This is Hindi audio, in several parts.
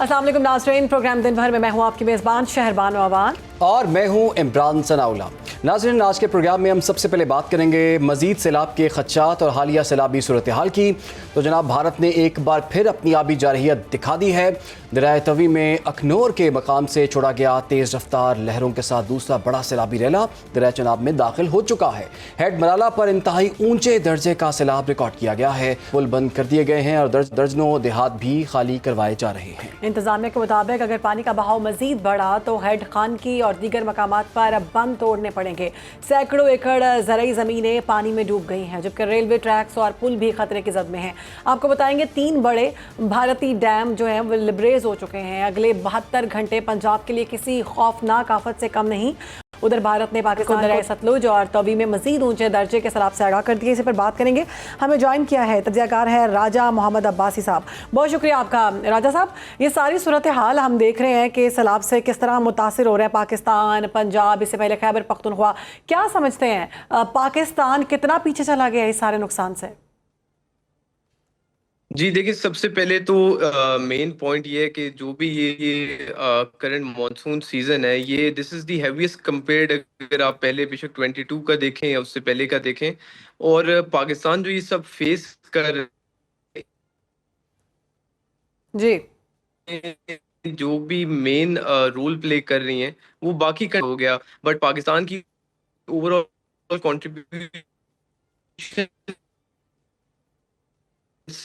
अस्सलाम वालेकुम नाज़रीन, प्रोग्राम दिन भर में मैं हूँ आपकी मेज़बान शहरबान अवान और मैं हूँ इमरान सनाउल्लाह। नाज़रीन, आज के प्रोग्राम में हम सबसे पहले बात करेंगे मज़ीद सैलाब के खदशात और हालिया सैलाबी सूरत हाल की। तो जनाब, भारत ने एक बार फिर अपनी आबी जारहियत दिखा दी है। दरियाए तवी में अखनौर के मकाम से छोड़ा गया तेज़ रफ्तार लहरों के साथ दूसरा बड़ा सैलाबी रैला दरिया चनाब में दाखिल हो चुका है। हेड मराला पर इंतहाई ऊंचे दर्जे का सैलाब रिकॉर्ड किया गया है। पुल बंद कर दिए गए हैं और दर्जनों देहात भी खाली करवाए जा रहे हैं। इंतजामिया के मुताबिक अगर पानी का बहाव मजीद बढ़ा तो हेड खान की और दीगर मकामात पर बंद तोड़ने पड़ेंगे। सैकड़ों एकड़ ज़रई ज़मीनें पानी में डूब गई हैं, जबकि रेलवे ट्रैक्स और पुल भी खतरे की जद में हैं। आपको बताएंगे 3 बड़े भारतीय डैम जो हैं वो लिबरेज हो चुके हैं। अगले 72 घंटे पंजाब के लिए किसी खौफनाक आफत से कम नहीं। उधर भारत ने पाकिस्तान दरिया सतलुज और तवी में मजीद ऊंचे दर्जे के सैलाब से आगाह कर दिए। इसी पर बात करेंगे। हमें ज्वाइन किया है तजियाकार है राजा मोहम्मद अब्बासी साहब। बहुत शुक्रिया आपका राजा साहब। ये सारी सूरत हाल हम देख रहे हैं कि सैलाब से किस तरह मुतासिर हो रहा है पाकिस्तान, पंजाब, इससे पहले खैबर पख्तूनख्वा। क्या समझते हैं पाकिस्तान कितना पीछे चला गया इस सारे नुकसान से? जी देखिए, सबसे पहले तो मेन पॉइंट ये है कि जो भी ये करंट मॉनसून सीजन है, ये this is the heaviest compared, अगर आप पहले बेशक 22 का देखें या उससे पहले का देखें। और पाकिस्तान जो ये सब फेस कर जी, जो भी मेन रोल प्ले कर रही हैं वो बाकी का हो गया, बट पाकिस्तान की overall contribution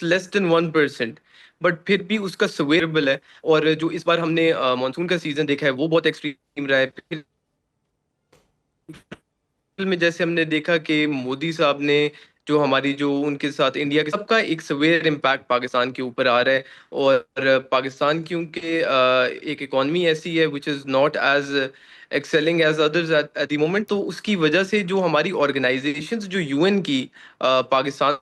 less than 1%, but फिर भी उसका सवेरेबल है। और जो इस बार हमने मानसून का सीजन देखा है वो बहुत एक्सट्रीम रहा है। फिर में जैसे हमने देखा कि मोदी साहब ने जो हमारी जो उनके साथ इंडिया के सबका एक सवेयर इम्पैक्ट पाकिस्तान के ऊपर आ रहा है। और पाकिस्तान क्योंकि एक इकॉनमी ऐसी है which is not as excelling as others at the moment, तो उसकी वजह से जो हमारी ऑर्गेनाइजेशंस जो यूएन की पाकिस्तान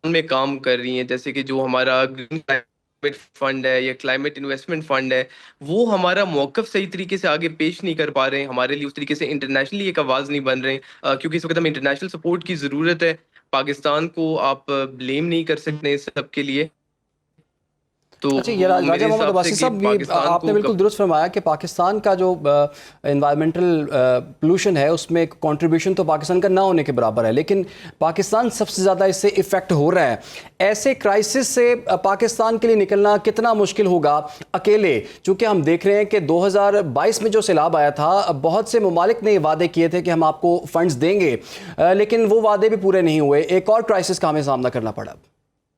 में काम कर रही हैं, जैसे कि जो हमारा ग्रीन क्लाइमेट फंड है या क्लाइमेट इन्वेस्टमेंट फंड है, वो हमारा मौकफ सही तरीके से आगे पेश नहीं कर पा रहे हैं, हमारे लिए उस तरीके से इंटरनेशनली एक आवाज नहीं बन रहे हैं। क्योंकि इस वक्त हमें इंटरनेशनल सपोर्ट की जरूरत है। पाकिस्तान को आप ब्लेम नहीं कर सकते इस सब के लिए। तो अच्छा, ये राजा मेरे मोहम्मद हिसाब से अब्बासी कि साहब, ये पाकिस्तान आपने को बिल्कुल दुरुस्त फरमाया कि पाकिस्तान का जो इन्वायरमेंटल पोल्यूशन है उसमें कंट्रीब्यूशन तो पाकिस्तान का ना होने के बराबर है, लेकिन पाकिस्तान सबसे ज़्यादा इससे इफ़ेक्ट हो रहा है। ऐसे क्राइसिस से पाकिस्तान के लिए निकलना कितना मुश्किल होगा अकेले? चूँकि हम देख रहे हैं कि 2022 में जो सैलाब आया था, बहुत से ममालिक ने वादे किए थे कि हम आपको फंड्स देंगे, लेकिन वो वादे भी पूरे नहीं हुए। एक और क्राइसिस का हमें सामना करना पड़ा।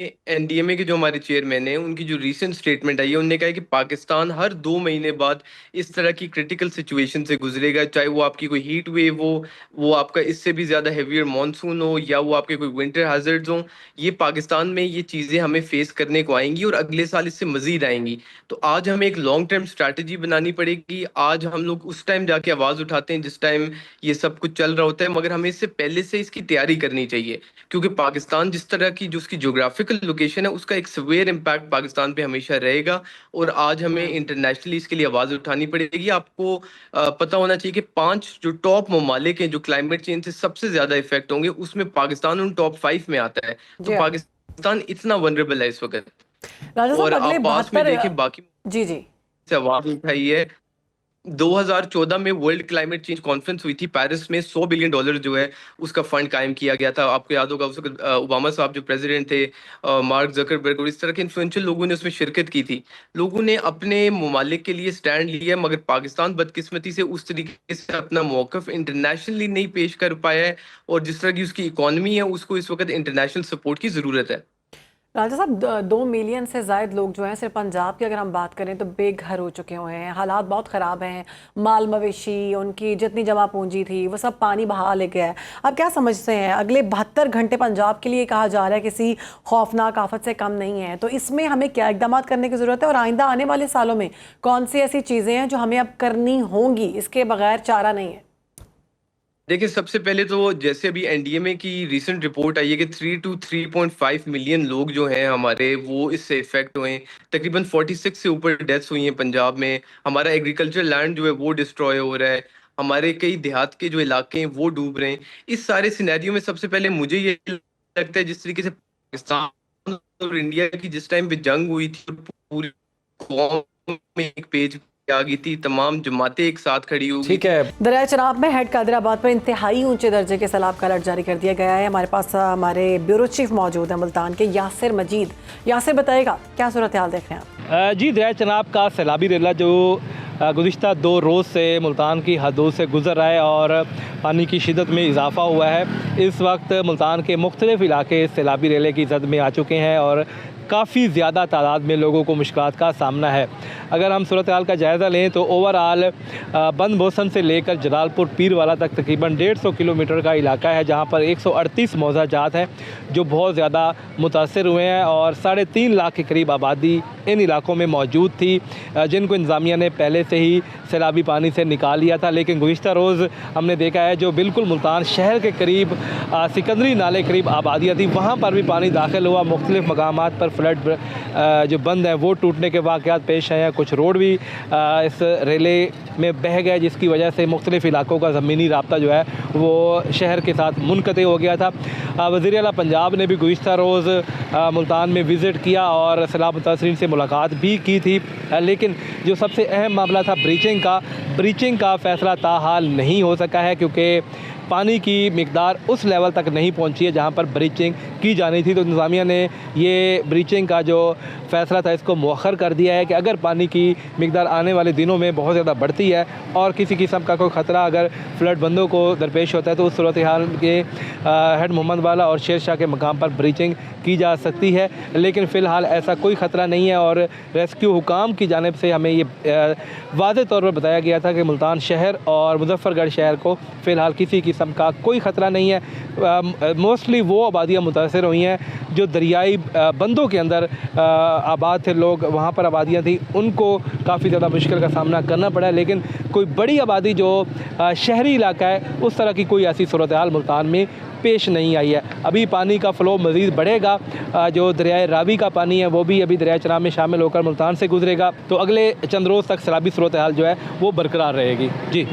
एनडीएमए के जो हमारे चेयरमैन हैं, उनकी जो रीसेंट स्टेटमेंट आई है, उन्होंने कहा है कि पाकिस्तान हर 2 महीने बाद इस तरह की क्रिटिकल सिचुएशन से गुजरेगा, चाहे वो आपकी कोई हीट वेव हो, वो आपका इससे भी ज्यादा हेवियर मॉनसून हो, या वो आपके कोई विंटर हैजर्ड्स हो। ये पाकिस्तान में ये चीजें हमें फेस करने को आएंगी और अगले साल इससे मजीद आएंगी। तो आज हमें एक लॉन्ग टर्म स्ट्रैटेजी बनानी पड़ेगी। आज हम लोग उस टाइम जाके आवाज उठाते हैं जिस टाइम ये सब कुछ चल रहा होता है, मगर हमें इससे पहले से इसकी तैयारी करनी चाहिए। क्योंकि पाकिस्तान जिस तरह की जो उसकी ज्योग्राफिकल लोकेशन है, उसका एक सवेयर इम्पैक्ट पाकिस्तान पे हमेशा रहेगा। और आज हमें इंटरनेशनली इसके लिए आवाज उठानी पड़ेगी। आपको पता होना चाहिए कि 5 जो टॉप ममालिक हैं जो क्लाइमेट चेंज से सबसे ज्यादा इफेक्ट होंगे, उसमें पाकिस्तान उन टॉप 5 में आता है। तो जी हाँ। पाकिस्तान इतना वनरेबल है इस वक्त। राजा और साहब, अगले आप पास में 72 देखें, बाकी जी जी से आवाज उठाई है। 2014 में वर्ल्ड क्लाइमेट चेंज कॉन्फ्रेंस हुई थी पेरिस में, $100 बिलियन जो है उसका फंड कायम किया गया था। आपको याद होगा उस वक्त ओबामा साहब जो प्रेसिडेंट थे, मार्क जकरबर्ग और इस तरह के इन्फ्लुएंशियल लोगों ने उसमें शिरकत की थी। लोगों ने अपने ममालिक के लिए स्टैंड लिया, मगर पाकिस्तान बदकिस्मती से उस तरीके से अपना मौकफ इंटरनेशनली नहीं पेश कर पाया है। और जिस तरह की उसकी इकॉनमी है, उसको इस वक्त इंटरनेशनल सपोर्ट की जरूरत है। राजा साहब, 2 मिलियन से ज़ायद लोग जो हैं सिर्फ पंजाब की अगर हम बात करें तो बेघर हो चुके हुए हैं। हालात बहुत ख़राब हैं। माल मवेशी, उनकी जितनी जमा पूंजी थी वो सब पानी बहा ले गया है। आप क्या समझते हैं, अगले 72 घंटे पंजाब के लिए कहा जा रहा है किसी खौफनाक आफत से कम नहीं है, तो इसमें हमें क्या इकदाम करने की ज़रूरत है और आइंदा आने वाले सालों में कौन सी ऐसी चीज़ें हैं जो हमें अब करनी होंगी, इसके बगैर चारा नहीं है? देखिए, सबसे पहले तो जैसे अभी एनडीएमए की रीसेंट रिपोर्ट आई है कि 3 to 3.5 मिलियन लोग जो हैं हमारे, वो इससे इफेक्ट हुए हैं। तकरीबन 46 से ऊपर डेथ्स हुई हैं पंजाब में। हमारा एग्रीकल्चर लैंड जो है वो डिस्ट्रॉय हो रहा है। हमारे कई देहात के जो इलाके हैं वो डूब रहे हैं। इस सारे सिनेरियो में सबसे पहले मुझे ये लगता है, जिस तरीके से पाकिस्तान और इंडिया की जिस टाइम पे जंग हुई थी, पूरी कौम में एक पेज आ गई थी, तमाम जमातें एक साथ खड़ी हुई। ठीक है। दरिया चनाब में हेड कादराबाद पर इंतहाई ऊंचे दर्जे के सैलाब का अलर्ट जारी कर दिया गया है। हमारे पास हमारे ब्यूरो चीफ मौजूद है मुल्तान के, यासिर मजीद। यासिर बताएगा क्या सूरत हाल देख रहे हैं आप? जी, दरिया चनाब का सैलाबी रेला जो गुज़िश्ता 2 रोज़ से मुल्तान की हदों से गुज़र रहा है और पानी की शिदत में इजाफ़ा हुआ है। इस वक्त मुल्तान के मुख्तलिफ़ इलाके सैलाबी रेले की जद में आ चुके हैं और काफ़ी ज़्यादा तादाद में लोगों को मुश्किलात का सामना है। अगर हम सूरत हाल का जायज़ा लें तो ओवरऑल बंद बोसन से लेकर जलालपुर पीरवाला तक तकरीबन 150 किलोमीटर का इलाका है, जहाँ पर 138 मौज़ा जात हैं जो बहुत ज़्यादा मुतासर हुए हैं और 3.5 लाख के करीब आबादी इन इलाकों में मौजूद थी, जिनको इंतज़ामिया ने पहले से ही सैलाबी पानी से निकाल लिया था। लेकिन गुज़िश्ता रोज़ हमने देखा है जो बिल्कुल मुल्तान शहर के करीब सिकंदरी नाले करीब आबादियाँ थी, वहाँ पर भी पानी दाखिल हुआ। मुख्तलिफ़ मकामात पर फ्लड जो बंद हैं वो टूटने के वाक़यात पेश आए हैं। कुछ रोड भी इस रेले में बह गए, जिसकी वजह से मुख्तलिफ़ इलाकों का ज़मीनी राब्ता जो है वो शहर के साथ मुनक़ते हो गया था। वज़ीर आला पंजाब ने भी गुज़िश्ता रोज़ मुल्तान में विज़िट किया और सैलाब मुतासरीन से मुलाकात भी की थी। लेकिन जो सबसे अहम मामला था ब्रीचिंग का फ़ैसला ताहाल नहीं हो सका है, क्योंकि पानी की मिकदार उस लेवल तक नहीं पहुंची है जहां पर ब्रीचिंग की जानी थी। तो इंतज़ामिया ने ये ब्रीचिंग का जो फ़ैसला था इसको मौखर कर दिया है कि अगर पानी की मिकदार आने वाले दिनों में बहुत ज़्यादा बढ़ती है और किसी किस्म का कोई ख़तरा अगर फ्लड बंदों को दरपेश होता है तो उस सूरत हाल के हेड मोहम्मद वाला और शेर शाह के मकाम पर ब्रीचिंग की जा सकती है। लेकिन फ़िलहाल ऐसा कोई ख़तरा नहीं है और रेस्क्यू हुकाम की जानिब से हमें ये वाज़े तौर पर बताया गया था कि मुल्तान शहर और मुजफ्फरगढ़ शहर को फ़िलहाल किसी किस्म का कोई ख़तरा नहीं है। मोस्टली वो आबादियाँ मुतासर हुई हैं जो दरियाई बंदों के अंदर आबाद थे, लोग वहाँ पर आबादियाँ थी, उनको काफ़ी ज़्यादा मुश्किल का सामना करना पड़ा है। लेकिन कोई बड़ी आबादी जो शहरी इलाका है उस तरह की कोई ऐसी सूरत हाल मुल्तान में पेश नहीं आई है। अभी पानी का फ़्लो मज़ीद बढ़ेगा, जो दरियाए रावी का पानी है वो भी अभी दरिया चनाब में शामिल होकर मुल्तान से गुजरेगा, तो अगले चंद रोज़ तक सैलाबी सूरत हाल जो है वो बरकरार रहेगी। जी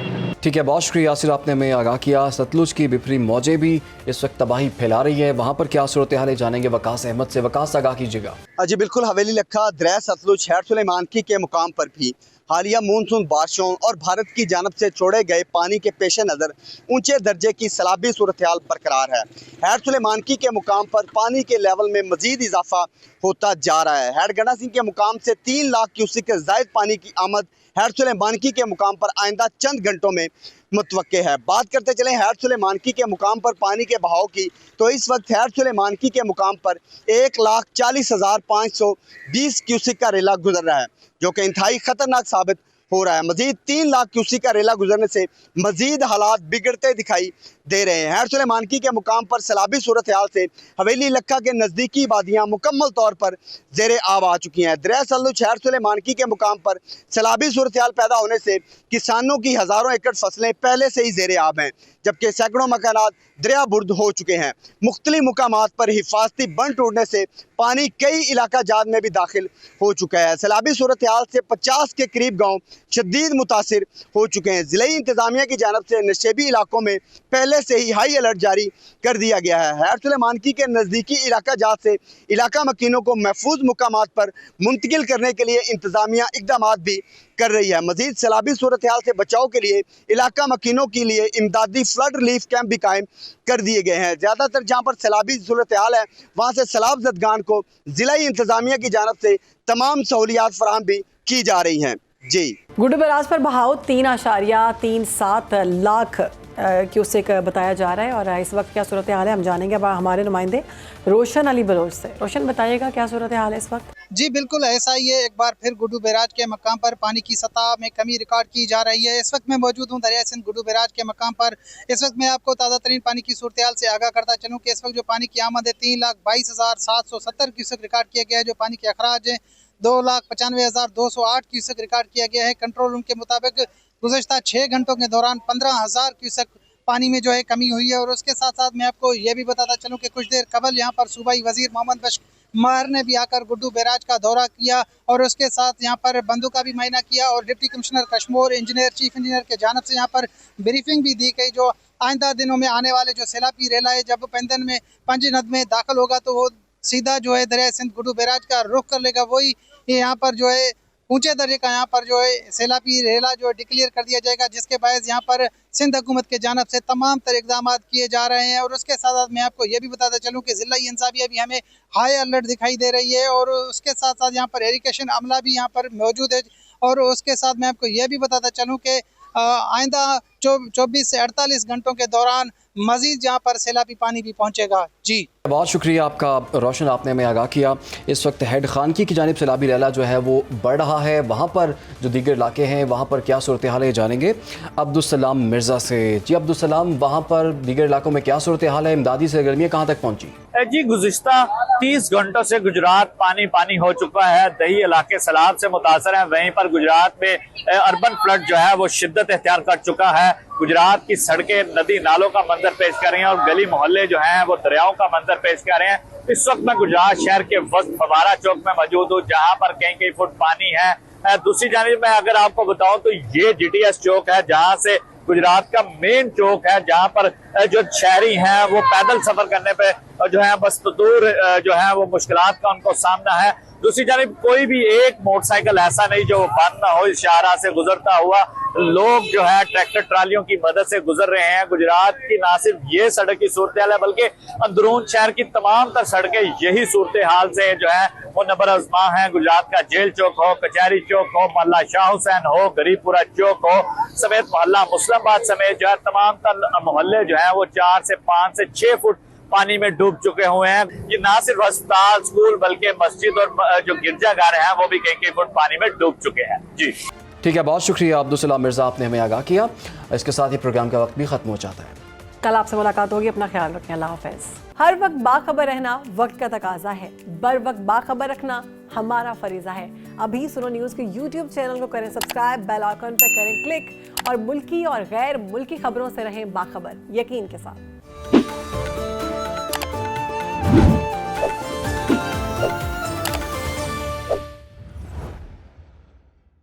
ठीक है, बहुत शुक्रिया यासिर, आपने हमें आगाह किया। सतलुज की बिफरी मौजें भी इस वक्त तबाही फैला रही है, वहाँ पर क्या सूरत हाल है जानेंगे वकास अहमद से। वकास, आगाह कीजिएगा। जी बिल्कुल, हवेली लखा, दरिया सतलुज, हैड सुलेमानकी के मुकाम पर भी हालिया मानसून बारिशों और भारत की जानब से छोड़े गए पानी के पेश नज़र ऊंचे दर्जे की सैलाबी सूरत हाल बरकरार है। हैड सुलेमानकी के मुकाम पर पानी के लेवल में मजीद इजाफा होता जा रहा है। हैड गंडा सिंह के मुकाम से 3 लाख क्यूसिक के जायद पानी की आमद हैड सुलेमानकी के मुकाम पर आइंदा चंद घंटों में मुतवक्के है। बात करते चलें हैड सुलेमानकी के मुकाम पर पानी के बहाव की, तो इस वक्त हैड सुलेमानकी के मुकाम पर 1,40,520 क्यूसिक का रेला गुजर रहा है, जो कि इंतहाई खतरनाक साबित हो रहा है। मजीद 3 लाख क्यूसिक का रेला गुजरने से मजीद हालात बिगड़ते दिखाई दे रहे हैं। हैड सुलेमानकी के मुकाम पर सैलाबी सूरत हाल से हवेली लक्का के नज़दीकी वादियाँ मुकम्मल तौर पर ज़ेरे आब आ चुकी हैं। दरिया सतलुज हैड सुलेमानकी के मुकाम पर सैलाबी सूरत हाल पैदा होने से किसानों की हज़ारों एकड़ फसलें पहले से ही ज़ेरे आब हैं, जबकि सैकड़ों मकानात दरिया बुर्द हो चुके हैं। मुख्तलिफ मुकामात पर हिफाजती बंद टूटने से पानी कई इलाका जात में भी दाखिल हो चुका है। सैलाबी सूरत हाल से 50 के करीब गाँव शदीद मुतासिर हो चुके हैं। ज़िले इंतज़ामिया की जानब से नशेबी इलाकों में पहले से ही हाई अलर्ट जारी कर दिया गया है। हैड सुलेमानकी के नज़दीकी इलाका जात से इलाका मकीनों को महफूज मुकामात पर मुंतकिल करने के लिए इंतज़ामिया इक़दामात भी कर रही है। मजीद सैलाबी सूरत हाल से बचाव के लिए इलाका मकीनों के लिए इमदादी फ्लड रिलीफ कैंप भी कायम कर दिए गए हैं। ज़्यादातर जहाँ पर सैलाबी सूरत हाल है वहाँ से सैलाब ज़दगान को ज़िला इंतज़ामिया की जानब से तमाम सहूलियात फराहम भी की जा रही हैं। जी, गुड्डू बैराज पर बहाव 3.37 लाख क्यूसेक बताया जा रहा है और इस वक्त क्या सूरत हाल है हम जानेंगे हमारे नुमाइंदे रोशन अली बलोच से। रोशन, बताइएगा क्या सूरत हाल है इस वक्त? जी बिल्कुल ऐसा ही है, एक बार फिर गुड्डू बैराज के मकाम पर पानी की सतह में कमी रिकॉर्ड की जा रही है। इस वक्त मैं मौजूद हूँ दरिया सिंध गुड्डू बैराज के मकाम पर। इस वक्त मैं आपको ताज़ा तरीन पानी की सूरत हाल से आगाह करता चलूँ कि इस वक्त जो पानी की आमद है 3,22,770 क्यूसेक रिकॉर्ड किया गया है। जो पानी के अखराज हैं 2,95,208 क्यूसेक रिकॉर्ड किया गया है। कंट्रोल रूम के मुताबिक गुज़श्ता 6 घंटों के दौरान 15,000 क्यूसेक पानी में जो है कमी हुई है। और उसके साथ साथ मैं आपको ये भी बताता चलूँ कि कुछ देर कबल यहाँ पर सूबाई वजीर मोहम्मद बख्श महर ने भी आकर गुड्डू बैराज का दौरा किया और उसके साथ यहाँ पर बंदों का भी मायना किया और deputy commissioner Kashmir engineer chief engineer के जानब से यहाँ पर ब्रीफिंग भी दी गई। जो आइंदा दिनों में आने वाले जो सैलाबी रेला है जब पेंदन में पंजनद में दाखिल होगा तो वो सीधा जो है दरिया सिंध गुड्डू बैराज का रुख कर लेगा। वही यहाँ पर जो है ऊंचे दर्जे का यहाँ पर जो है सैलाबी रेला जो डिक्लेयर कर दिया जाएगा, जिसके बायस यहाँ पर सिंध हुकूमत के जानब से तमाम तर इकदाम किए जा रहे हैं। और उसके साथ साथ मैं आपको ये भी बताता चलूँ कि ज़िला इंसाफिया भी हमें हाई अलर्ट दिखाई दे रही है और उसके साथ साथ यहाँ पर एरिकेशन अमला भी यहाँ पर मौजूद है। और उसके साथ मैं आपको ये भी बताता चलूँ कि आइंदा 24 से 48 घंटों के दौरान मजीद यहाँ पर सैलाबी पानी भी पहुँचेगा। जी बहुत शुक्रिया आपका रोशन, आपने हमें आगाह किया। इस वक्त हेड खानकी की जानिब सैलाबी रैला जो है वो बढ़ रहा है, वहाँ पर जो दीगर इलाके हैं वहाँ पर क्या सूरत हाल है जानेंगे अब्दुलसलाम मिर्ज़ा से। जी अब्दुलसलाम, वहाँ पर दीगर इलाकों में क्या सूरत हाल है, इमदादी सरगर्मियाँ कहाँ तक पहुँची? जी गुज़िश्ता 30 घंटों से गुजरात पानी पानी हो चुका है। दही इलाके सैलाब से मुतासर है, वहीं पर गुजरात में अर्बन फ्लड जो है वो शिद्दत इख्तियार कर चुका है। गुजरात की सड़कें नदी नालों का मंजर पेश कर रही हैं और गली मोहल्ले जो हैं वो दरियाओं का मंजर पेश कर रहे हैं। इस वक्त मैं गुजरात शहर के वस्त फवारा चौक में मौजूद हूँ, जहाँ पर कई कई फुट पानी है। दूसरी जानिब मैं अगर आपको बताऊं तो ये GTS चौक है, जहाँ से गुजरात का मेन चौक है, जहाँ पर जो शहरी हैं वो पैदल सफर करने पे जो है बस दूर जो है वो मुश्किलात का उनको सामना है। दूसरी जानिब कोई भी एक मोटरसाइकिल ऐसा नहीं जो बंद ना हो। इस शाहरा से गुजरता हुआ लोग जो है ट्रैक्टर ट्रालियों की मदद से गुजर रहे हैं। गुजरात की ना सिर्फ ये सड़क की सूरत हाल है बल्कि अंदरून शहर की तमाम तर सड़कें यही सूरत हाल से जो है वो नबर आज़मा है। गुजरात का जेल चौक हो, कचहरी चौक हो, मोहल्ला शाह हुसैन हो, गरीबपुरा चौक हो समेत मोहल्ला मुस्लिमाबाद समेत जो है तमाम तर मोहल्ले जो है वो 4 से 5 से 6 फुट पानी में डूब चुके हुए हैं। ये ना सिर्फ अस्पताल, स्कूल बल्कि मस्जिद और जो गिरजाघर हैं वो भी कई फुट पानी में डूब चुके हैं। जी ठीक है, बहुत शुक्रिया अब्दुलसलाम मिर्ज़ा, आपने हमें आगाह किया। इसके साथ ही प्रोग्राम का वक्त भी ख़त्म हो जाता है। कल आपसे मुलाकात होगी, अपना ख्याल रखें, अल्लाह हाफ़िज़। हर वक्त बाखबर रहना वक्त का तकाजा है, बर वक्त बाखबर रखना हमारा फरीज़ा है। अभी सुनो न्यूज़ के YouTube चैनल को करें सब्सक्राइब, बेल आइकन पर करें क्लिक और मुल्की और गैर मुल्की खबरों से रहें बाखबर, यकीन के साथ।